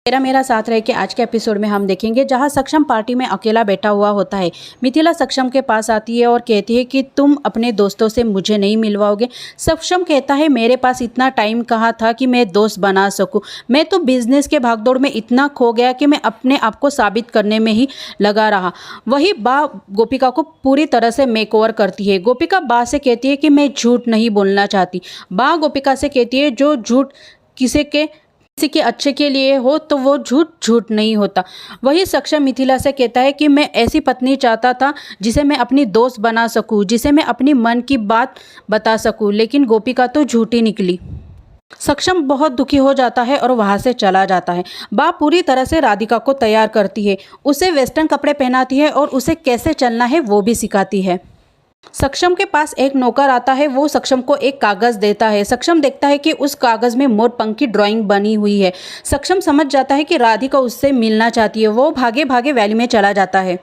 मेरा मेरा साथ रहे कि आज के एपिसोड में हम देखेंगे जहां सक्षम पार्टी में अकेला बैठा हुआ होता है। मिथिला सक्षम के पास आती है और कहती है कि तुम अपने दोस्तों से मुझे नहीं मिलवाओगे। सक्षम कहता है मेरे पास इतना टाइम कहाँ था कि मैं दोस्त बना सकूं। मैं तो बिजनेस के भागदौड़ में इतना खो गया कि मैं अपने आप को साबित करने में ही लगा रहा। वही बा गोपिका को पूरी तरह से मेकओवर करती है। गोपिका बा से कहती है कि मैं झूठ नहीं बोलना चाहती। बा गोपिका से कहती है जो झूठ किसी के अच्छे के लिए हो तो वो झूठ नहीं होता। वही सक्षम मिथिला से कहता है कि मैं ऐसी पत्नी चाहता था जिसे मैं अपनी दोस्त बना सकूं, जिसे मैं अपनी मन की बात बता सकूं, लेकिन गोपिका तो झूठी निकली। सक्षम बहुत दुखी हो जाता है और वहां से चला जाता है। बा पूरी तरह से राधिका को तैयार करती है, उसे वेस्टर्न कपड़े पहनाती है और उसे कैसे चलना है वो भी सिखाती है। सक्षम के पास एक नौकर आता है, वो सक्षम को एक कागज देता है। सक्षम देखता है कि उस कागज में मोर पंख की ड्राइंग बनी हुई है। सक्षम समझ जाता है कि राधिका उससे मिलना चाहती है। वो भागे भागे वैली में चला जाता है।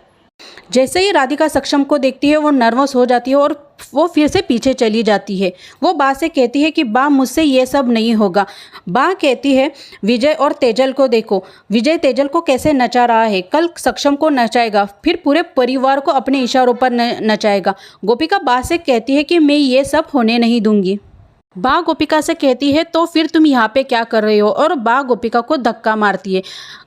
जैसे ही राधिका सक्षम को देखती है वो नर्वस हो जाती है और वो फिर से पीछे चली जाती है। वो बा से कहती है कि बा मुझसे ये सब नहीं होगा। बा कहती है विजय और तेजल को देखो, विजय तेजल को कैसे नचा रहा है, कल सक्षम को नचाएगा, फिर पूरे परिवार को अपने इशारों पर नचाएगा। गोपिका बा से कहती है कि मैं ये सब होने नहीं दूंगी। बा गोपिका से कहती है तो फिर तुम यहाँ पे क्या कर रहे हो, और बा गोपिका को धक्का मारती है।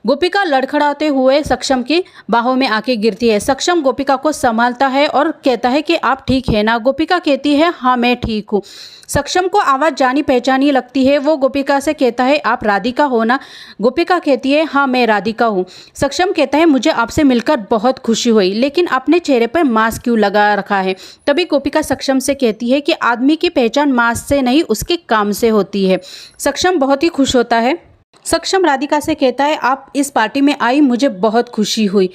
गोपिका लड़खड़ाते हुए सक्षम की बाहों में आके गिरती है। सक्षम गोपिका को संभालता है और कहता है कि आप ठीक है ना। गोपिका कहती है हाँ मैं ठीक हूँ। सक्षम को आवाज़ जानी पहचानी लगती है। वो गोपिका से कहता है आप राधिका हो ना। गोपिका कहती है हाँ मैं राधिका हूँ। सक्षम कहता है मुझे आपसे मिलकर बहुत खुशी हुई, लेकिन अपने चेहरे पर मास्क क्यों लगा रखा है। तभी गोपिका सक्षम से कहती है कि आदमी की पहचान मास्क से नहीं उसके काम से होती है। सक्षम बहुत ही खुश होता है। सक्षम राधिका से कहता है आप इस पार्टी में आई मुझे बहुत खुशी हुई,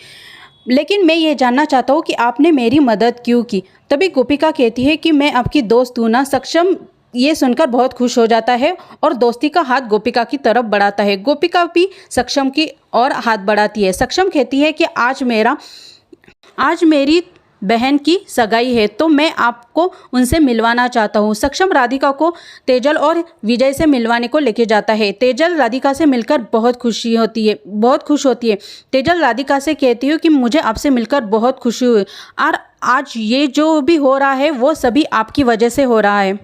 लेकिन मैं ये जानना चाहता हूँ कि आपने मेरी मदद क्यों की। तभी गोपिका कहती है कि मैं आपकी दोस्त हूँ ना। सक्षम ये सुनकर बहुत खुश हो जाता है और दोस्ती का हाथ गोपिका की तरफ बढ़ाता है। गोपिका भी सक्षम की ओर हाथ बढ़ाती है। सक्षम कहती है कि आज मेरी बहन की सगाई है तो मैं आपको उनसे मिलवाना चाहता हूँ। सक्षम राधिका को तेजल और विजय से मिलवाने को लेके जाता है। तेजल राधिका से मिलकर बहुत खुश होती है। तेजल राधिका से कहती है कि मुझे आपसे मिलकर बहुत खुशी हुई और आज ये जो भी हो रहा है वो सभी आपकी वजह से हो रहा है।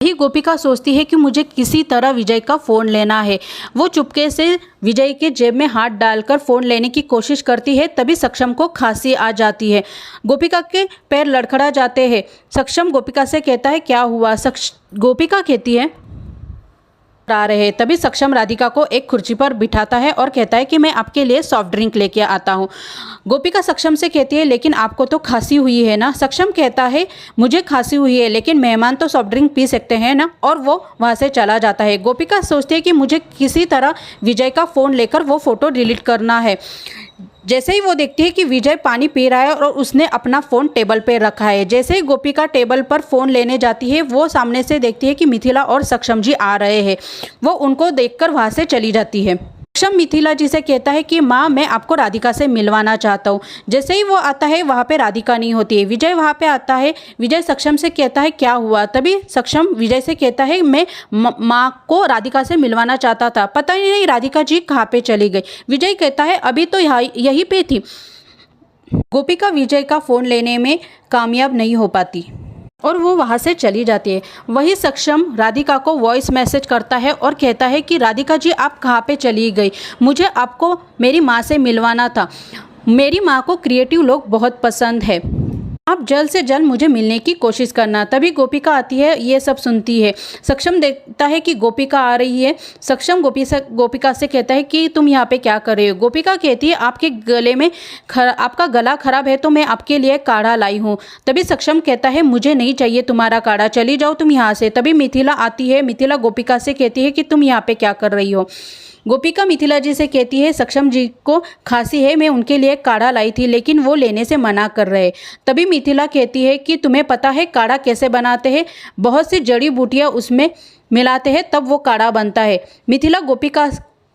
ही गोपिका सोचती है कि मुझे किसी तरह विजय का फ़ोन लेना है। वो चुपके से विजय के जेब में हाथ डालकर फ़ोन लेने की कोशिश करती है। तभी सक्षम को खांसी आ जाती है। गोपिका के पैर लड़खड़ा जाते हैं। सक्षम गोपिका से कहता है क्या हुआ। गोपिका कहती है आ रहे। तभी सक्षम राधिका को एक कुर्सी पर बिठाता है और कहता है कि मैं आपके लिए सॉफ्ट ड्रिंक लेके आता हूँ। गोपिका सक्षम से कहती है लेकिन आपको तो खांसी हुई है ना। सक्षम कहता है मुझे खांसी हुई है लेकिन मेहमान तो सॉफ्ट ड्रिंक पी सकते हैं ना, और वो वहाँ से चला जाता है। गोपिका सोचती है कि मुझे किसी तरह विजय का फ़ोन लेकर वो फ़ोटो डिलीट करना है। जैसे ही वो देखती है कि विजय पानी पी रहा है और उसने अपना फ़ोन टेबल पर रखा है। जैसे ही गोपिका टेबल पर फ़ोन लेने जाती है वो सामने से देखती है कि मिथिला और सक्षम जी आ रहे हैं। वो उनको देखकर वहाँ से चली जाती है। सक्षम मिथिला जी से कहता है कि माँ मैं आपको राधिका से मिलवाना चाहता हूँ। जैसे ही वो आता है वहाँ पे राधिका नहीं होती है। विजय वहाँ पे आता है। विजय सक्षम से कहता है क्या हुआ। तभी सक्षम विजय से कहता है मैं माँ को राधिका से मिलवाना चाहता था, पता ही नहीं राधिका जी कहाँ पे चली गई। विजय कहता है अभी तो यहीं पे थी। गोपिका विजय का फ़ोन लेने में कामयाब नहीं हो पाती और वो वहाँ से चली जाती है। वही सक्षम राधिका को वॉइस मैसेज करता है और कहता है कि राधिका जी आप कहाँ पे चली गई, मुझे आपको मेरी माँ से मिलवाना था। मेरी माँ को क्रिएटिव लोग बहुत पसंद है, आप जल्द से जल्द मुझे मिलने की कोशिश करना। तभी गोपिका आती है, ये सब सुनती है। सक्षम देखता है कि गोपिका आ रही है। सक्षम गोपिका से कहता है कि तुम यहाँ पे क्या कर रहे हो। गोपिका कहती है आपका गला खराब है तो मैं आपके लिए काढ़ा लाई हूँ। तभी सक्षम कहता है मुझे नहीं चाहिए तुम्हारा काढ़ा, चली जाओ तुम यहाँ से। तभी मिथिला आती है। मिथिला गोपिका से कहती है कि तुम यहाँ पे क्या कर रही हो। गोपिका मिथिला जी से कहती है सक्षम जी को खांसी है, मैं उनके लिए काढ़ा लाई थी लेकिन वो लेने से मना कर रहे। तभी मिथिला कहती है कि तुम्हें पता है काढ़ा कैसे बनाते हैं, बहुत सी जड़ी बूटियाँ उसमें मिलाते हैं तब वो काढ़ा बनता है। मिथिला गोपिका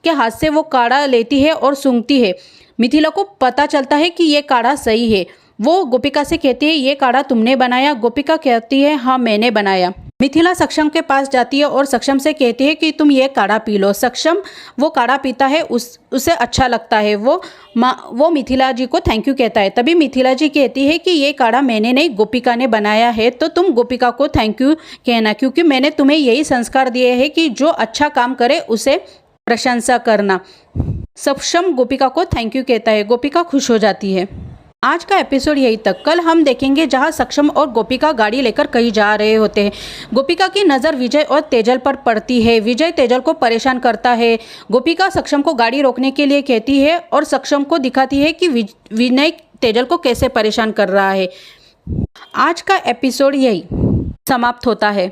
के हाथ से वो काढ़ा लेती है और सूंघती है। मिथिला को पता चलता है कि ये काढ़ा सही है। वो गोपिका से कहती है ये काढ़ा तुमने बनाया? गोपिका कहती है हाँ मैंने बनाया। मिथिला सक्षम के पास जाती है और सक्षम से कहती है कि तुम ये काढ़ा पी लो। सक्षम वो काढ़ा पीता है, उसे अच्छा लगता है। वो मिथिला जी को थैंक यू कहता है। तभी मिथिला जी कहती है कि ये काढ़ा मैंने नहीं गोपिका ने बनाया है, तो तुम गोपिका को थैंक यू कहना, क्योंकि मैंने तुम्हें यही संस्कार दिए हैं कि जो अच्छा काम करे उसे प्रशंसा करना। सक्षम गोपिका को थैंक यू कहता है। गोपिका खुश हो जाती है। आज का एपिसोड यही तक। कल हम देखेंगे जहां सक्षम और गोपिका गाड़ी लेकर कहीं जा रहे होते हैं। गोपिका की नज़र विजय और तेजल पर पड़ती है। विजय तेजल को परेशान करता है। गोपिका सक्षम को गाड़ी रोकने के लिए कहती है और सक्षम को दिखाती है कि विनय तेजल को कैसे परेशान कर रहा है। आज का एपिसोड यही समाप्त होता है।